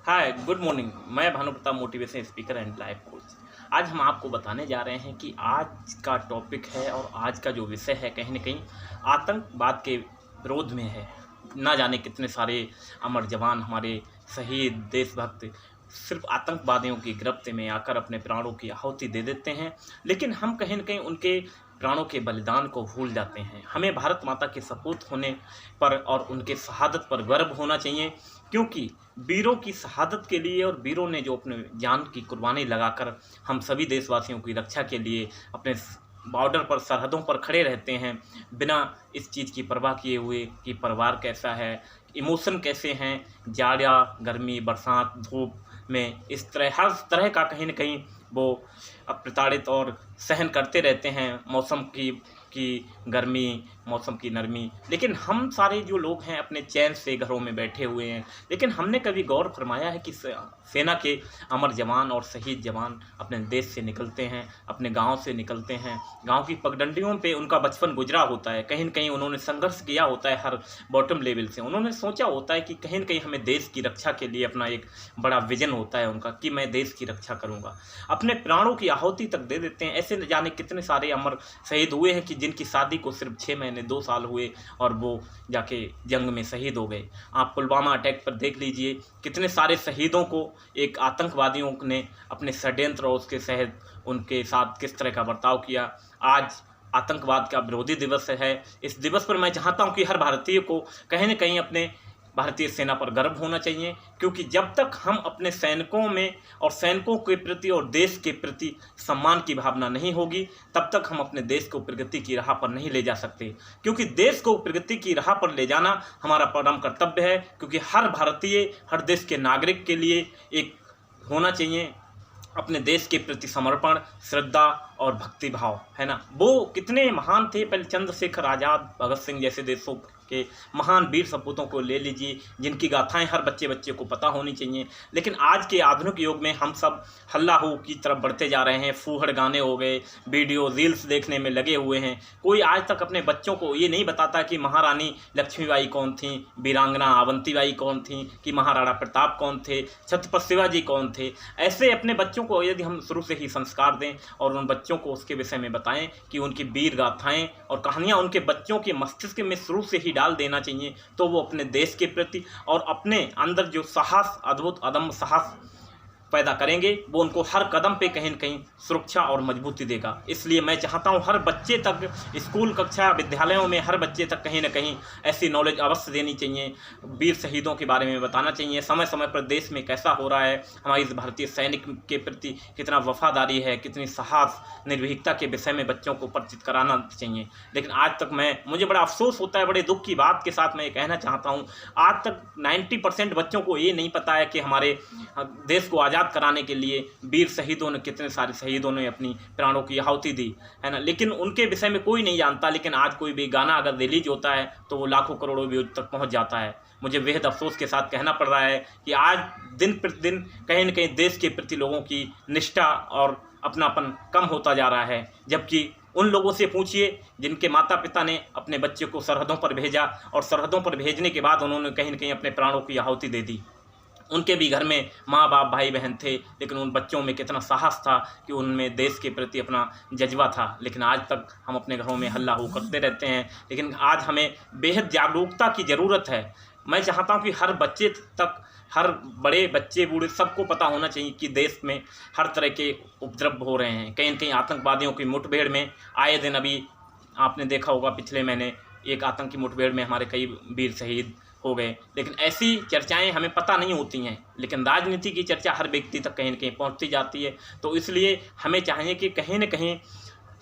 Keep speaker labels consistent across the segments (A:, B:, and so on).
A: हाय good morning. मैं Bhanu Pratap, motivation speaker and life coach. आज हम आपको बताने जा रहे हैं कि आज का टॉपिक है और आज का जो विषय है कहीं न कहीं आतंकवाद के विरोध में है। ना जाने कितने सारे अमर जवान, हमारे शहीद देशभक्त सिर्फ आतंकवादियों की गिरफ्त में आकर अपने प्राणों की आहुति दे देते हैं, लेकिन हम कहीं न कहीं उनके प्राणों के बलिदान को भूल जाते हैं। हमें भारत माता के सपूत होने पर और उनके शहादत पर गर्व होना चाहिए, क्योंकि वीरों की शहादत के लिए और वीरों ने जो अपने जान की कुर्बानी लगाकर हम सभी देशवासियों की रक्षा के लिए अपने बॉर्डर पर, सरहदों पर खड़े रहते हैं, बिना इस चीज़ की परवाह किए हुए कि परिवार कैसा है, इमोशन कैसे हैं, जाड़ा, गर्मी, बरसात, धूप में इस तरह हर तरह का कहीं न कहीं वो प्रताड़ित और सहन करते रहते हैं। मौसम की गर्मी, मौसम की नरमी, लेकिन हम सारे जो लोग हैं अपने चैन से घरों में बैठे हुए हैं। लेकिन हमने कभी गौर फरमाया है कि सेना के अमर जवान और शहीद जवान अपने देश से निकलते हैं, अपने गांव से निकलते हैं, गांव की पगडंडियों पे उनका बचपन गुजरा होता है। कहीं न कहीं उन्होंने संघर्ष किया होता है, हर बॉटम लेवल से उन्होंने सोचा होता है कि कहीं न कहीं हमें देश की रक्षा के लिए अपना एक बड़ा विजन होता है उनका कि मैं देश की रक्षा करूँगा। अपने प्राणों की आहुति तक दे देते हैं। ऐसे न जाने कितने सारे अमर शहीद हुए हैं कि जिनकी शादी को सिर्फ 6 महीने 2 साल हुए और वो जाके जंग में शहीद हो गए। आप पुलवामा अटैक पर देख लीजिए, कितने सारे शहीदों को एक आतंकवादियों ने अपने षड्यंत्र और उसके तहत उनके साथ किस तरह का बर्ताव किया। आज आतंकवाद का विरोधी दिवस है। इस दिवस पर मैं चाहता हूँ कि हर भारतीय को कहीं न कहीं अपने भारतीय सेना पर गर्व होना चाहिए, क्योंकि जब तक हम अपने सैनिकों में और सैनिकों के प्रति और देश के प्रति सम्मान की भावना नहीं होगी, तब तक हम अपने देश को प्रगति की राह पर नहीं ले जा सकते। क्योंकि देश को प्रगति की राह पर ले जाना हमारा परम कर्तव्य है, क्योंकि हर भारतीय, हर देश के नागरिक के लिए एक होना चाहिए अपने देश के प्रति समर्पण, श्रद्धा और भक्ति भाव, है ना। वो कितने महान थे, पहले चंद्रशेखर आज़ाद, भगत सिंह जैसे देशों के महान वीर सपूतों को ले लीजिए, जिनकी गाथाएं हर बच्चे को पता होनी चाहिए। लेकिन आज के आधुनिक युग में हम सब हल्ला हो की तरफ बढ़ते जा रहे हैं। फूहड़ गाने हो गए, वीडियो रील्स देखने में लगे हुए हैं। कोई आज तक अपने बच्चों को ये नहीं बताता कि महारानी लक्ष्मीबाई कौन थी, वीरांगना अवंतीबाई कौन थी, कि महाराणा प्रताप कौन थे, छत्रपति शिवाजी कौन थे। ऐसे अपने बच्चों को यदि हम शुरू से ही संस्कार दें और उन बच्चों को उसके विषय में बताएं कि उनकी वीर गाथाएं और कहानियां उनके बच्चों के मस्तिष्क में शुरू से ही डाल देना चाहिए, तो वो अपने देश के प्रति और अपने अंदर जो साहस, अद्भुत अदम्य साहस पैदा करेंगे, वो उनको हर कदम पे कहीं न कहीं सुरक्षा और मजबूती देगा। इसलिए मैं चाहता हूँ हर बच्चे तक, स्कूल कक्षा विद्यालयों में हर बच्चे तक कहीं न कहीं ऐसी नॉलेज अवश्य देनी चाहिए। वीर शहीदों के बारे में बताना चाहिए, समय समय पर देश में कैसा हो रहा है, हमारी भारतीय सैनिक के प्रति कितना वफादारी है, कितनी साहस, निर्भीकता के विषय में बच्चों को परिचित कराना चाहिए। लेकिन आज तक मुझे बड़ा अफसोस होता है, बड़े दुख की बात के साथ मैं ये कहना चाहता हूँ, आज तक 90% बच्चों को ये नहीं पता है कि हमारे देश को कराने के लिए वीर शहीदों ने, कितने सारे शहीदों ने अपनी प्राणों की आहुति दी, है ना। लेकिन उनके विषय में कोई नहीं जानता। लेकिन आज कोई भी गाना अगर रिलीज होता है तो वो लाखों करोड़ों व्यूज तक पहुंच जाता है। मुझे बेहद अफसोस के साथ कहना पड़ रहा है कि आज दिन प्रतिदिन कहीं न कहीं देश के प्रति लोगों की निष्ठा और अपनापन कम होता जा रहा है। जबकि उन लोगों से पूछिए जिनके माता पिता ने अपने बच्चे को सरहदों पर भेजा और सरहदों पर भेजने के बाद उन्होंने कहीं न कहीं अपने प्राणों की आहुति दे दी। उनके भी घर में माँ बाप भाई बहन थे, लेकिन उन बच्चों में कितना साहस था कि उनमें देश के प्रति अपना जज्बा था। लेकिन आज तक हम अपने घरों में हल्ला हो करते रहते हैं। लेकिन आज हमें बेहद जागरूकता की ज़रूरत है। मैं चाहता हूँ कि हर बच्चे तक, हर बड़े बच्चे बूढ़े सबको पता होना चाहिए कि देश में हर तरह के उपद्रव हो रहे हैं। कहीं न कहीं आतंकवादियों की मुठभेड़ में आए दिन, अभी आपने देखा होगा पिछले महीने एक आतंकी मुठभेड़ में हमारे कई वीर शहीद हो गए। लेकिन ऐसी चर्चाएं हमें पता नहीं होती हैं, लेकिन राजनीति की चर्चा हर व्यक्ति तक कहीं न कहीं पहुंचती जाती है। तो इसलिए हमें चाहिए कि कहीं न कहीं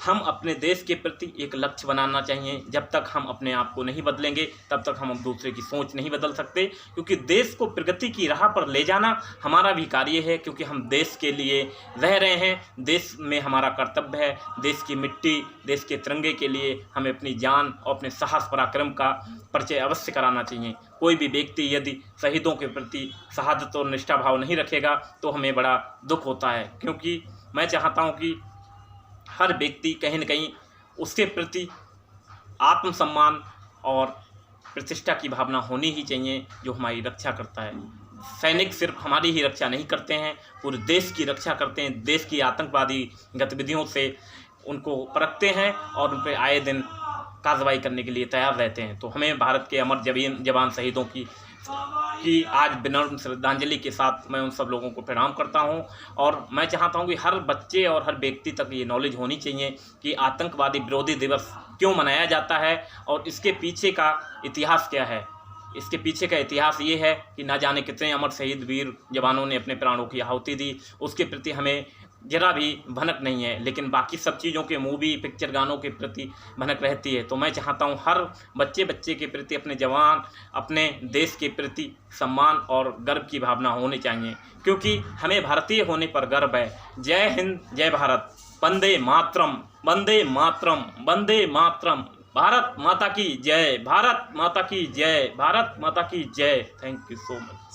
A: हम अपने देश के प्रति एक लक्ष्य बनाना चाहिए। जब तक हम अपने आप को नहीं बदलेंगे, तब तक हम दूसरे की सोच नहीं बदल सकते, क्योंकि देश को प्रगति की राह पर ले जाना हमारा भी कार्य है। क्योंकि हम देश के लिए रह रहे हैं, देश में हमारा कर्तव्य है। देश की मिट्टी, देश के तिरंगे के लिए हमें अपनी जान और अपने साहस पराक्रम का परिचय अवश्य कराना चाहिए। कोई भी व्यक्ति यदि शहीदों के प्रति शहादत और निष्ठा भाव नहीं रखेगा तो हमें बड़ा दुख होता है। क्योंकि मैं चाहता हूँ कि हर व्यक्ति कहीं न कहीं उसके प्रति आत्मसम्मान और प्रतिष्ठा की भावना होनी ही चाहिए, जो हमारी रक्षा करता है। सैनिक सिर्फ हमारी ही रक्षा नहीं करते हैं, पूरे देश की रक्षा करते हैं। देश की आतंकवादी गतिविधियों से उनको परखते हैं और उन पर आए दिन कार्रवाई करने के लिए तैयार रहते हैं। तो हमें भारत के अमर जवान शहीदों की आज विनम्र श्रद्धांजलि के साथ मैं उन सब लोगों को प्रणाम करता हूं। और मैं चाहता हूं कि हर बच्चे और हर व्यक्ति तक ये नॉलेज होनी चाहिए कि आतंकवादी विरोधी दिवस क्यों मनाया जाता है और इसके पीछे का इतिहास क्या है। इसके पीछे का इतिहास ये है कि ना जाने कितने अमर शहीद वीर जवानों ने अपने प्राणों की आहुति दी, उसके प्रति हमें जरा भी भनक नहीं है, लेकिन बाकी सब चीज़ों के मूवी पिक्चर गानों के प्रति भनक रहती है। तो मैं चाहता हूँ हर बच्चे के प्रति, अपने जवान, अपने देश के प्रति सम्मान और गर्व की भावना होनी चाहिए, क्योंकि हमें भारतीय होने पर गर्व है। जय हिंद, जय भारत, वंदे मातरम, वंदे मातरम, वंदे मातरम। भारत माता की जय, भारत माता की जय, भारत माता की जय। Thank you so much.